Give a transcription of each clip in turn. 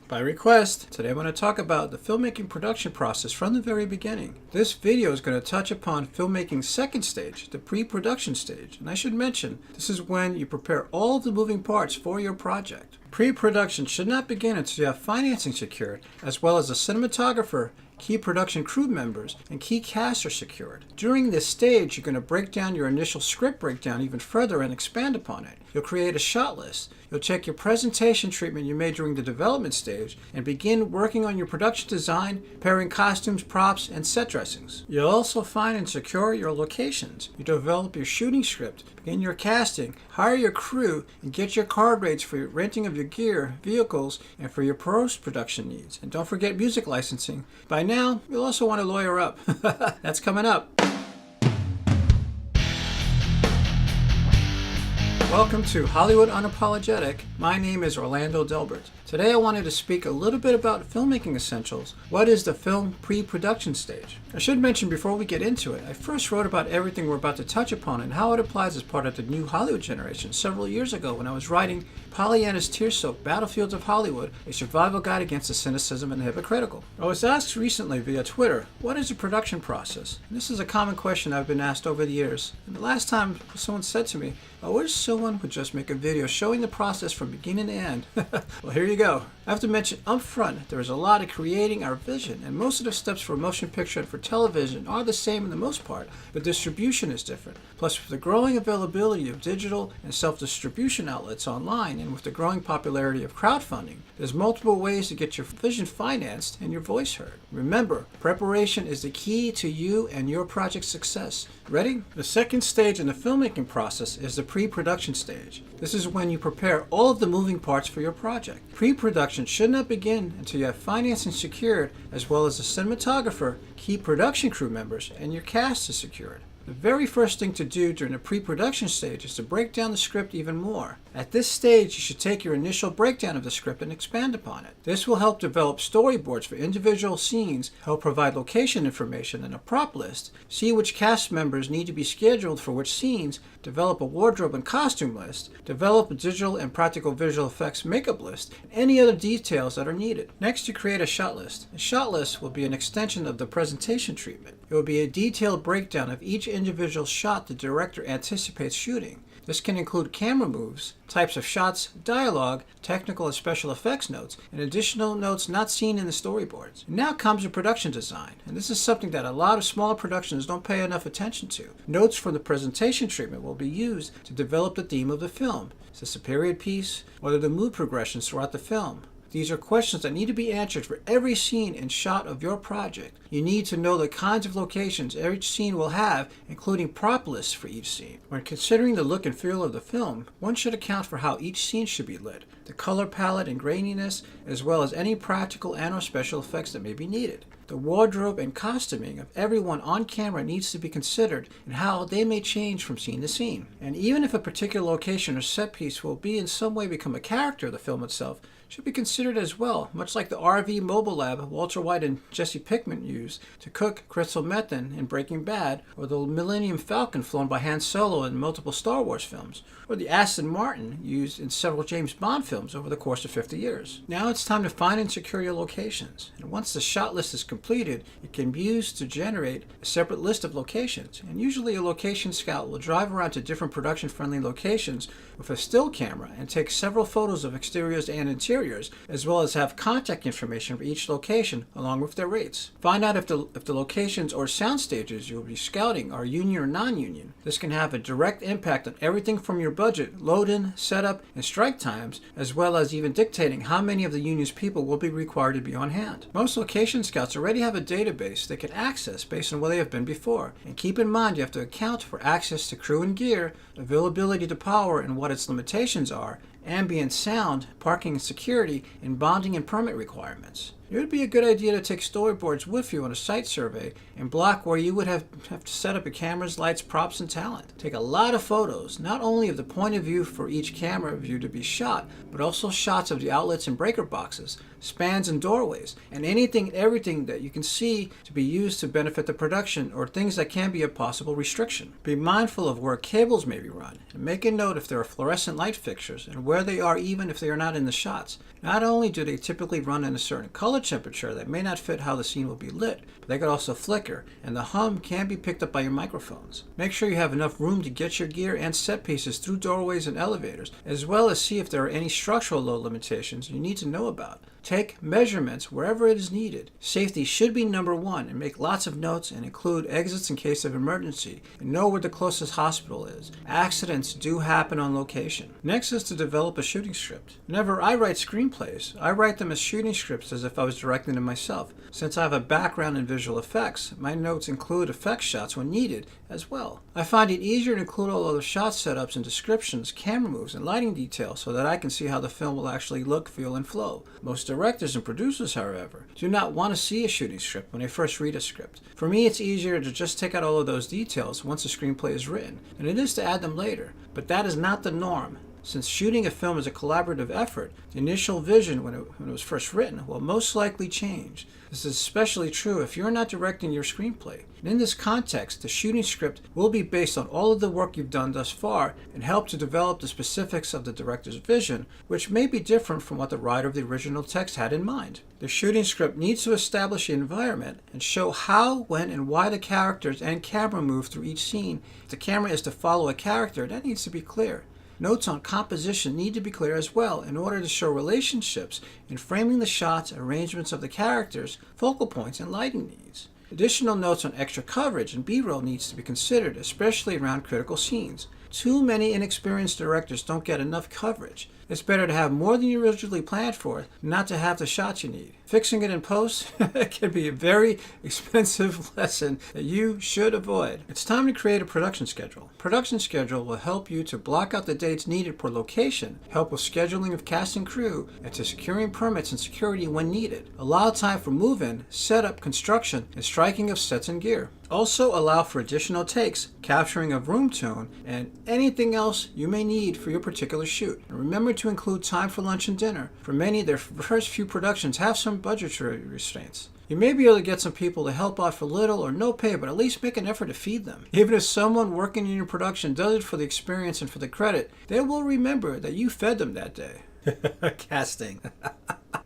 By request, today I want to talk about the filmmaking production process from the very beginning. This video is going to touch upon filmmaking's second stage, the pre-production stage. And I should mention, this is when you prepare all of the moving parts for your project. Pre-production should not begin until you have financing secured, as well as a cinematographer, key production crew members, and key cast are secured. During this stage, you're going to break down your initial script breakdown even further and expand upon it. You'll create a shot list. You'll check your presentation treatment you made during the development stage and begin working on your production design, pairing costumes, props, and set dressings. You'll also find and secure your locations. You develop your shooting script, begin your casting, hire your crew, and get your card rates for your renting of your gear, vehicles, and for your post-production needs. And don't forget music licensing. By now, you'll also want to lawyer up. That's coming up. Welcome to Hollywood Unapologetic. My name is Orlando Delbert. Today I wanted to speak a little bit about filmmaking essentials. What is the film pre-production stage? I should mention before we get into it, I first wrote about everything we're about to touch upon and how it applies as part of the new Hollywood generation several years ago when I was writing Pollyanna's Tear-Soaked Battlefields of Hollywood, a survival guide against the cynicism and the hypocritical. I was asked recently via Twitter, what is the production process? And this is a common question I've been asked over the years. And the last time someone said to me, I wish someone would just make a video showing the process from beginning to end. Well, here you go. I have to mention up front, there is a lot of creating our vision, and most of the steps for motion picture and for television are the same in the most part, but distribution is different. Plus, with the growing availability of digital and self-distribution outlets online, and with the growing popularity of crowdfunding, there's multiple ways to get your vision financed and your voice heard. Remember, preparation is the key to you and your project's success. Ready? The second stage in the filmmaking process is the pre-production stage. This is when you prepare all of the moving parts for your project. Pre-production should not begin until you have financing secured, as well as a cinematographer, key production crew members, and your cast is secured. The very first thing to do during the pre-production stage is to break down the script even more. At this stage, you should take your initial breakdown of the script and expand upon it. This will help develop storyboards for individual scenes, help provide location information and a prop list, see which cast members need to be scheduled for which scenes, develop a wardrobe and costume list, develop a digital and practical visual effects makeup list, and any other details that are needed. Next, you create a shot list. A shot list will be an extension of the presentation treatment. It will be a detailed breakdown of each individual shot the director anticipates shooting. This can include camera moves, types of shots, dialogue, technical and special effects notes, and additional notes not seen in the storyboards. And now comes the production design, and this is something that a lot of smaller productions don't pay enough attention to. Notes from the presentation treatment will be used to develop the theme of the film. Is this a period piece? What are the mood progressions throughout the film? These are questions that need to be answered for every scene and shot of your project. You need to know the kinds of locations each scene will have, including prop lists for each scene. When considering the look and feel of the film, one should account for how each scene should be lit, the color palette and graininess, as well as any practical and/or special effects that may be needed. The wardrobe and costuming of everyone on camera needs to be considered and how they may change from scene to scene. And even if a particular location or set piece will be in some way become a character of the film itself, should be considered as well, much like the RV mobile lab Walter White and Jesse Pinkman used to cook crystal methane in Breaking Bad, or the Millennium Falcon flown by Han Solo in multiple Star Wars films, or the Aston Martin used in several James Bond films over the course of 50 years. Now it's time to find and secure your locations, and once the shot list is completed, it can be used to generate a separate list of locations, and usually a location scout will drive around to different production-friendly locations with a still camera and take several photos of exteriors and interiors, as well as have contact information for each location along with their rates. Find out if the locations or sound stages you'll be scouting are union or non-union. This can have a direct impact on everything from your budget, load-in, setup, and strike times, as well as even dictating how many of the union's people will be required to be on hand. Most location scouts already have a database they can access based on where they have been before. And keep in mind you have to account for access to crew and gear, availability to power and what its limitations are, ambient sound, parking and security, and bonding and permit requirements. It would be a good idea to take storyboards with you on a site survey and block where you would have to set up your cameras, lights, props, and talent. Take a lot of photos, not only of the point of view for each camera view to be shot, but also shots of the outlets and breaker boxes, spans and doorways, and anything and everything that you can see to be used to benefit the production or things that can be a possible restriction. Be mindful of where cables may be run, and make a note if there are fluorescent light fixtures and where they are even if they are not in the shots. Not only do they typically run in a certain color temperature that may not fit how the scene will be lit, but they could also flicker, and the hum can be picked up by your microphones. Make sure you have enough room to get your gear and set pieces through doorways and elevators, as well as see if there are any structural load limitations you need to know about. Take measurements wherever it is needed. Safety should be number one, and make lots of notes and include exits in case of emergency, and know where the closest hospital is. Accidents do happen on location. Next is to develop a shooting script. Whenever I write screenplays, I write them as shooting scripts as if I was directing them myself. Since I have a background in visual effects, my notes include effect shots when needed as well. I find it easier to include all other shot setups and descriptions, camera moves, and lighting details so that I can see how the film will actually look, feel, and flow. Most directors and producers, however, do not want to see a shooting script when they first read a script. For me, it's easier to just take out all of those details once the screenplay is written, and it is to add them later, but that is not the norm. Since shooting a film is a collaborative effort, the initial vision when it was first written will most likely change. This is especially true if you're not directing your screenplay. And in this context, the shooting script will be based on all of the work you've done thus far and help to develop the specifics of the director's vision, which may be different from what the writer of the original text had in mind. The shooting script needs to establish the environment and show how, when, and why the characters and camera move through each scene. If the camera is to follow a character, that needs to be clear. Notes on composition need to be clear as well in order to show relationships in framing the shots, arrangements of the characters, focal points, and lighting needs. Additional notes on extra coverage and B-roll needs to be considered, especially around critical scenes. Too many inexperienced directors don't get enough coverage. It's better to have more than you originally planned for, not to have the shots you need. Fixing it in post can be a very expensive lesson that you should avoid. It's time to create a production schedule. Production schedule will help you to block out the dates needed per location, help with scheduling of cast and crew, and to securing permits and security when needed. Allow time for move-in, setup, construction, and striking of sets and gear. Also allow for additional takes, capturing of room tone, and anything else you may need for your particular shoot. And remember to include time for lunch and dinner. For many, their first few productions have some budgetary restraints. You may be able to get some people to help out for little or no pay, but at least make an effort to feed them. Even if someone working in your production does it for the experience and for the credit, they will remember that you fed them that day. Casting.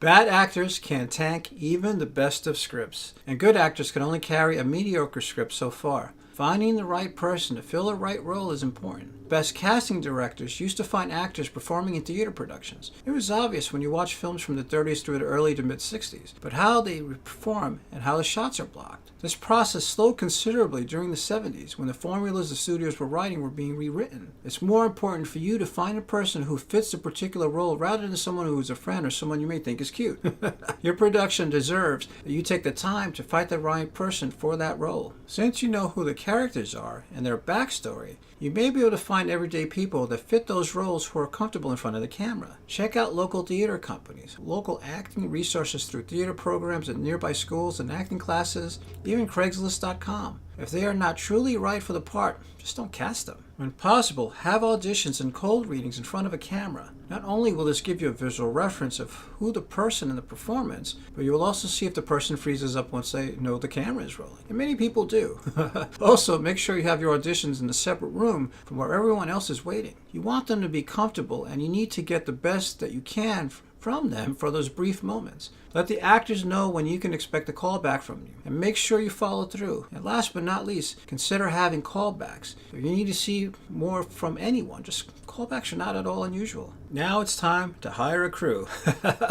Bad actors can tank even the best of scripts, and good actors can only carry a mediocre script so far. Finding the right person to fill the right role is important. Best casting directors used to find actors performing in theater productions. It was obvious when you watch films from the 30s through the early to mid-60s, but how they perform and how the shots are blocked. This process slowed considerably during the 70s when the formulas the studios were writing were being rewritten. It's more important for you to find a person who fits a particular role rather than someone who is a friend or someone you may think is cute. Your production deserves that you take the time to find the right person for that role. Since you know who the characters are and their backstory, you may be able to find everyday people that fit those roles who are comfortable in front of the camera. Check out local theater companies, local acting resources through theater programs at nearby schools and acting classes, even Craigslist.com. If they are not truly right for the part, just don't cast them. When possible, have auditions and cold readings in front of a camera. Not only will this give you a visual reference of who the person in the performance, but you will also see if the person freezes up once they know the camera is rolling. And many people do. Also, make sure you have your auditions in a separate room from where everyone else is waiting. You want them to be comfortable, and you need to get the best that you can from them for those brief moments. Let the actors know when you can expect a call back from you, and make sure you follow through. And last but not least, consider having callbacks. If you need to see more from anyone, just callbacks are not at all unusual. Now it's time to hire a crew.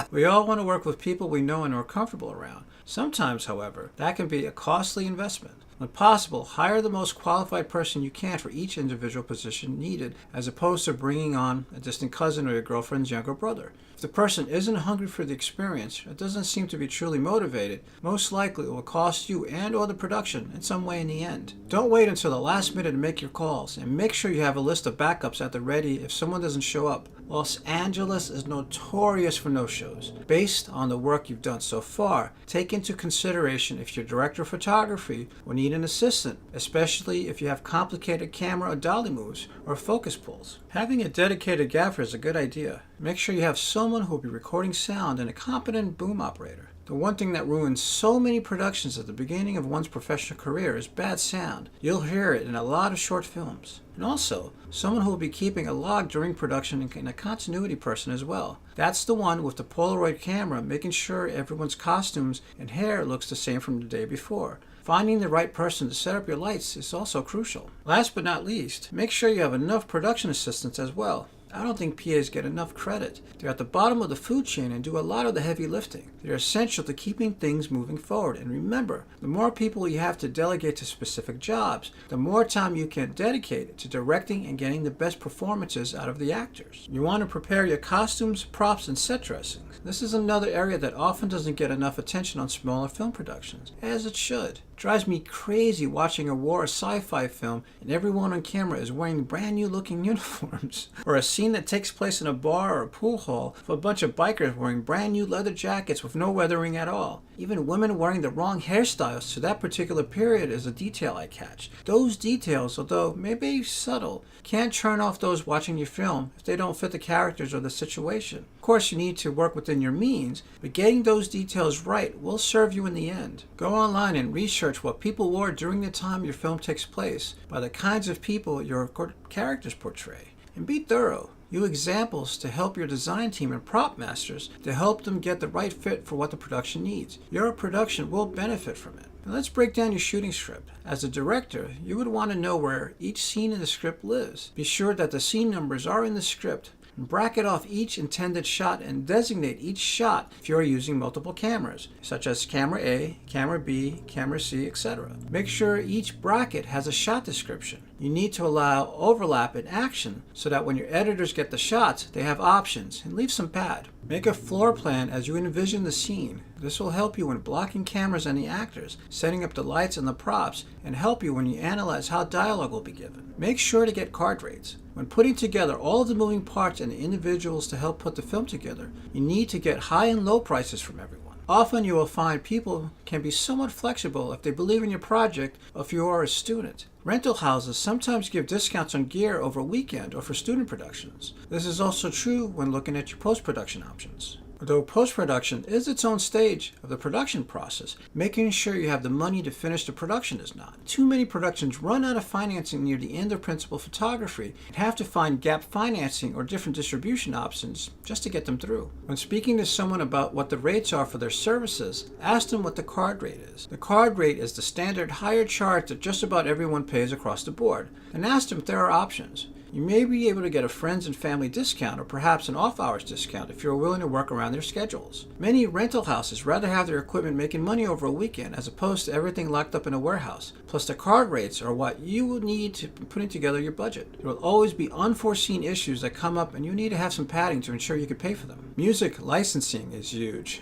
We all want to work with people we know and are comfortable around. Sometimes, however, that can be a costly investment. When possible, hire the most qualified person you can for each individual position needed, as opposed to bringing on a distant cousin or your girlfriend's younger brother. If the person isn't hungry for the experience or doesn't seem to be truly motivated, most likely it will cost you and or the production in some way in the end. Don't wait until the last minute to make your calls, and make sure you have a list of backups at the ready if someone doesn't show up. Los Angeles is notorious for no-shows. Based on the work you've done so far, take into consideration if your director of photography will need an assistant, especially if you have complicated camera or dolly moves or focus pulls. Having a dedicated gaffer is a good idea. Make sure you have someone who will be recording sound and a competent boom operator. The one thing that ruins so many productions at the beginning of one's professional career is bad sound. You'll hear it in a lot of short films. And also, someone who will be keeping a log during production and a continuity person as well. That's the one with the Polaroid camera, making sure everyone's costumes and hair looks the same from the day before. Finding the right person to set up your lights is also crucial. Last but not least, make sure you have enough production assistants as well. I don't think PAs get enough credit. They're at the bottom of the food chain and do a lot of the heavy lifting. They're essential to keeping things moving forward. And remember, the more people you have to delegate to specific jobs, the more time you can dedicate to directing and getting the best performances out of the actors. You want to prepare your costumes, props, and set dressings. This is another area that often doesn't get enough attention on smaller film productions, as it should. Drives me crazy watching a war or sci-fi film and everyone on camera is wearing brand new looking uniforms. Or a scene that takes place in a bar or a pool hall with a bunch of bikers wearing brand new leather jackets with no weathering at all. Even women wearing the wrong hairstyles to that particular period is a detail I catch. Those details, although maybe subtle, can't turn off those watching your film if they don't fit the characters or the situation. Of course, you need to work within your means, but getting those details right will serve you in the end. Go online and research what people wore during the time your film takes place by the kinds of people your characters portray. And be thorough. Use examples to help your design team and prop masters to help them get the right fit for what the production needs. Your production will benefit from it. Now let's break down your shooting script. As a director, you would want to know where each scene in the script lives. Be sure that the scene numbers are in the script. Bracket off each intended shot and designate each shot if you are using multiple cameras, such as camera A, camera B, camera C, etc. Make sure each bracket has a shot description. You need to allow overlap in action so that when your editors get the shots, they have options, and leave some pad. Make a floor plan as you envision the scene. This will help you when blocking cameras and the actors, setting up the lights and the props, and help you when you analyze how dialogue will be given. Make sure to get card rates. When putting together all of the moving parts and the individuals to help put the film together, you need to get high and low prices from everyone. Often you will find people can be somewhat flexible if they believe in your project or if you are a student. Rental houses sometimes give discounts on gear over a weekend or for student productions. This is also true when looking at your post-production options. Although post-production is its own stage of the production process, making sure you have the money to finish the production is not. Too many productions run out of financing near the end of principal photography and have to find gap financing or different distribution options just to get them through. When speaking to someone about what the rates are for their services, ask them what the card rate is. The card rate is the standard higher charge that just about everyone pays across the board, and ask them if there are options. You may be able to get a friends and family discount or perhaps an off-hours discount if you're willing to work around their schedules. Many rental houses rather have their equipment making money over a weekend as opposed to everything locked up in a warehouse. Plus the card rates are what you will need to putting together your budget. There will always be unforeseen issues that come up and you need to have some padding to ensure you can pay for them. Music licensing is huge.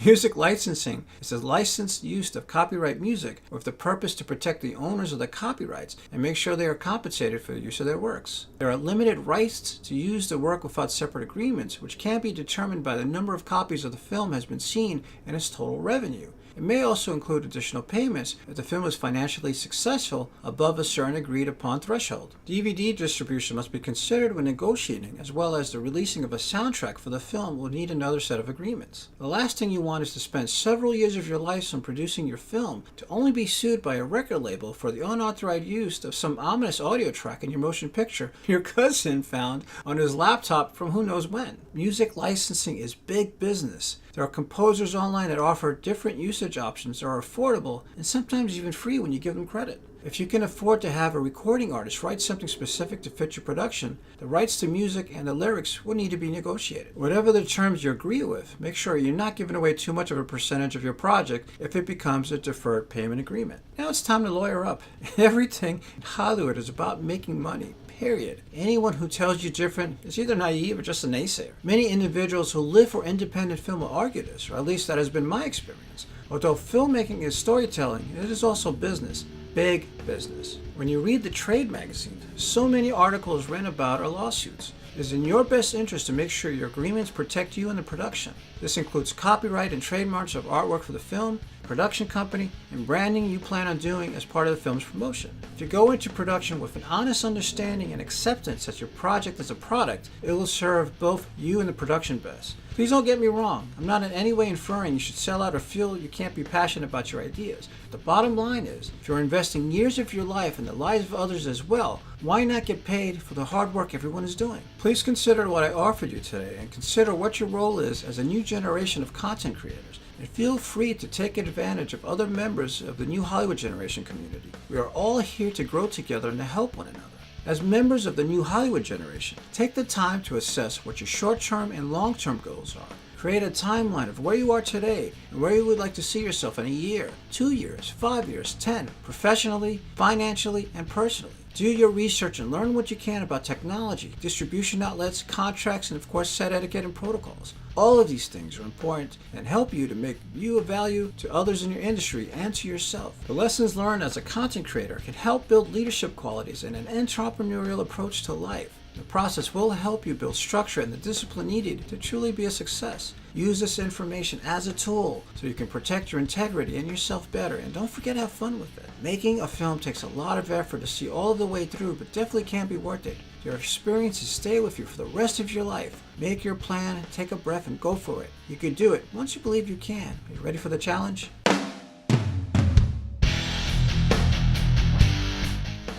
Music licensing is the licensed use of copyright music with the purpose to protect the owners of the copyrights and make sure they are compensated for the use of their works. There are limited rights to use the work without separate agreements, which can be determined by the number of copies of the film has been seen and its total revenue. It may also include additional payments if the film is financially successful above a certain agreed upon threshold. DVD distribution must be considered when negotiating, as well as the releasing of a soundtrack for the film will need another set of agreements. The last thing you want is to spend several years of your life on producing your film to only be sued by a record label for the unauthorized use of some ominous audio track in your motion picture your cousin found on his laptop from who knows when. Music licensing is big business. There are composers online that offer different usage options that are affordable and sometimes even free when you give them credit. If you can afford to have a recording artist write something specific to fit your production, the rights to music and the lyrics will need to be negotiated. Whatever the terms you agree with, make sure you're not giving away too much of a percentage of your project if it becomes a deferred payment agreement. Now it's time to lawyer up. Everything in Hollywood is about making money. period. Anyone who tells you different is either naive or just a naysayer. Many individuals who live for independent film will argue this, or at least that has been my experience. Although filmmaking is storytelling, it is also business. Big business. When you read the trade magazines, so many articles written about are lawsuits. It is in your best interest to make sure your agreements protect you in the production. This includes copyright and trademarks of artwork for the film, production company, and branding you plan on doing as part of the film's promotion. If you go into production with an honest understanding and acceptance that your project is a product, it will serve both you and the production best. Please don't get me wrong. I'm not in any way inferring you should sell out or feel you can't be passionate about your ideas. The bottom line is, if you're investing years of your life and the lives of others as well, why not get paid for the hard work everyone is doing? Please consider what I offered you today and consider what your role is as a new generation of content creators. And feel free to take advantage of other members of the new Hollywood generation community. We are all here to grow together and to help one another. As members of the new Hollywood generation, take the time to assess what your short-term and long-term goals are. Create a timeline of where you are today and where you would like to see yourself in a year, 2 years, 5 years, 10, professionally, financially, and personally. Do your research and learn what you can about technology, distribution outlets, contracts, and of course set etiquette and protocols. All of these things are important and help you to make you of value to others in your industry and to yourself. The lessons learned as a content creator can help build leadership qualities and an entrepreneurial approach to life. The process will help you build structure and the discipline needed to truly be a success. Use this information as a tool so you can protect your integrity and yourself better, and don't forget to have fun with it. Making a film takes a lot of effort to see all the way through, but definitely can be worth it. Your experiences stay with you for the rest of your life. Make your plan, take a breath, and go for it. You can do it once you believe you can. Are you ready for the challenge?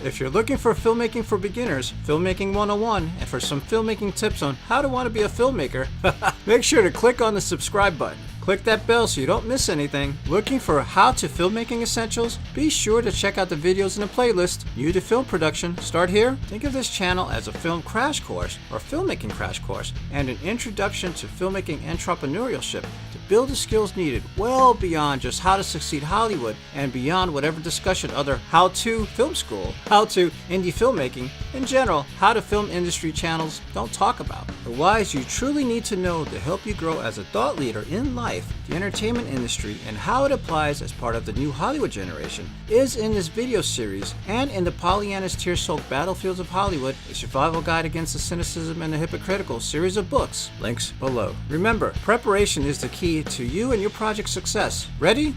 If you're looking for filmmaking for beginners, Filmmaking 101, and for some filmmaking tips on how to want to be a filmmaker, make sure to click on the subscribe button. Click that bell so you don't miss anything. Looking for how to filmmaking essentials? Be sure to check out the videos in the playlist. New to film production, start here. Think of this channel as a film crash course or filmmaking crash course and an introduction to filmmaking entrepreneurship to build the skills needed well beyond just how to succeed Hollywood and beyond whatever discussion other how-to film school, how-to indie filmmaking, in general, how to film industry channels don't talk about. The whys you truly need to know to help you grow as a thought leader in life, the entertainment industry, and how it applies as part of the new Hollywood generation is in this video series and in the Pollyanna's tear-soaked Battlefields of Hollywood, a survival guide against the cynicism and the hypocritical series of books. Links below. Remember, preparation is the key to you and your project's success. Ready?